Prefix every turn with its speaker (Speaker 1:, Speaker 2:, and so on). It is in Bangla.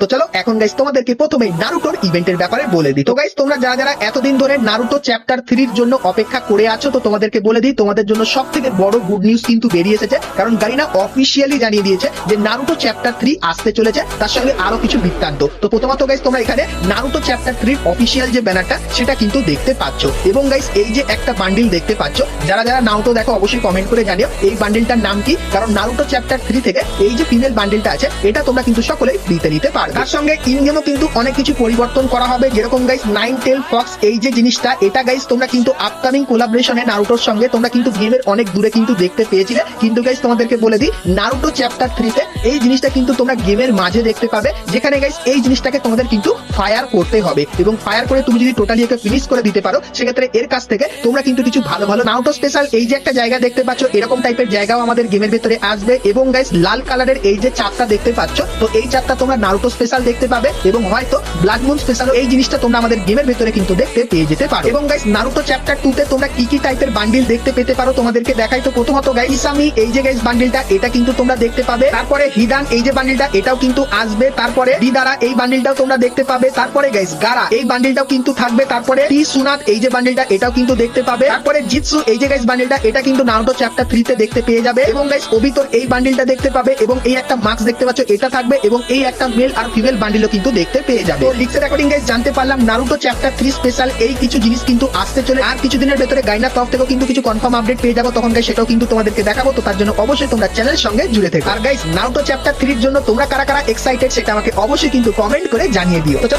Speaker 1: তো চলো এখন গাইস তোমাদেরকে প্রথমে নারুটোর ইভেন্টের ব্যাপারে বলে দিই। তো গাইস তোমরা যারা যারা এতদিন ধরে নারুটো চ্যাপ্টার 3 এর জন্য অপেক্ষা করে আছো, তো তোমাদেরকে বলে দিই তোমাদের জন্য সবথেকে বড় গুড নিউজ কিন্তু বেরিয়ে এসেছে। কারণ গারিনা অফিসিয়ালি জানিয়ে দিয়েছে যে নারুটো চ্যাপ্টার 3 আসতে চলেছে, তার সঙ্গে আরো কিছু বৃত্তান্ত। তো প্রথমত গাইস তোমরা এখানে নারুটো চ্যাপ্টার 3 অফিসিয়াল যে ব্যানারটা সেটা কিন্তু দেখতে পাচ্ছ, এবং গাইস এই যে একটা বান্ডিল দেখতে পাচ্ছ, যারা যারা নারুটো দেখো অবশ্যই কমেন্ট করে জানিও এই বান্ডিলটার নাম কি। কারণ নারুটো চ্যাপ্টার 3 থেকে এই যে ফিমেল বান্ডিলটা আছে এটা তোমরা কিন্তু সকলেই ফ্রিতে নিতে পারবে। তার সঙ্গে ইন গেমও কিন্তু অনেক কিছু পরিবর্তন করা হবে, যেরকম গাইস নাইন টেল ফক্স এই যে জিনিসটা, এটা গাইস তোমরা কিন্তু আপকামিং কোলাবোরেশনে নারুটোর সঙ্গে তোমরা কিন্তু গেমের অনেক দূরে কিন্তু দেখতে পেয়েছিলে, কিন্তু গাইস তোমাদেরকে বলে দিই নারুটো চ্যাপ্টার 3 তে এই জিনিসটা কিন্তু তোমরা গেমের মাঝে দেখতে পাবে, যেখানে গাইস এই জিনিসটাকে তোমাদের কিন্তু ফায়ার করতে হবে, এবং ফায়ার করে তুমি যদি টোটালি একে ফিনিশ করে দিতে পারো সেক্ষেত্রে এর কাছ থেকে তোমরা কিন্তু কিছু ভালো ভালো নারুটো স্পেশাল এই যে একটা জায়গা দেখতে পাচ্ছ, এরকম টাইপের জায়গাও আমাদের গেমের ভেতরে আসবে। এবং গাইস লাল কালারের এই যে চাপটা দেখতে পাচ্ছ, তো এই চাপটা তোমরা নারুটো স্পেশাল দেখতে পাবে, এবং হয়তো ব্লাড মুন স্পেশাল এই জিনিসটা তোমরা আমাদের গেমের ভেতরে কিন্তু দেখতে পেয়ে যেতে পারো। এবং গাইস নারুটো চ্যাপ্টার 2 তে তোমরা কি কি টাইপের বান্ডিল দেখতে পেতে পারো তোমাদেরকে দেখাই। তো প্রথমত গাইস ইসামি এই যে গাইস বান্ডিলটা এটা কিন্তু তোমরা দেখতে পাবে, তারপরে হিদান এই যে বান্ডিলটা এটাও কিন্তু আসবে, তারপরে দিদারা এই বান্ডিলটাও তোমরা দেখতে পাবে, তারপরে গাইস গারা এই বান্ডিলটাও কিন্তু থাকবে, তারপরে টি সুনাত এই যে বান্ডিলটা এটাও কিন্তু দেখতে পাবে, তারপরে জিৎসু এই যে গাইস বান্ডিলটা এটা কিন্তু নারুটো চ্যাপ্টার 3 তে দেখতে পেয়ে যাবে, এবং গাইস ওবিতোর এই বান্ডিলটা দেখতে পাবে, এবং এই একটা মাস্ক দেখতে পাচ্ছ এটা থাকবে, এবং এই একটা মেল আর ফিমেল বান্ডিলও কিন্তু দেখতে পেয়ে যাবে। তো লিক্সের অ্যাকর্ডিং গাইস জানতে পারলাম নারুটো চ্যাপ্টার 3 স্পেশাল এই কিছু জিনিস কিন্তু আসতে চলে, আর কিছুদিনের ভেতরে গাইনার তরফ থেকেও কিন্তু কিছু কনফার্ম আপডেট পেয়ে যাবো, তখন গাইস সেটাও কিন্তু তোমাদেরকে দেখাবো। তো তার জন্য অবশ্যই তোমরা চ্যানেলের সঙ্গে জুড়ে থেকো। আর গাইস নারুটো চ্যাপ্টার 3 এর জন্য তোমরা কারা কারা এক্সাইটেড সেটা আমাকে অবশ্যই কিন্তু কমেন্ট করে জানিয়ে দিও। তো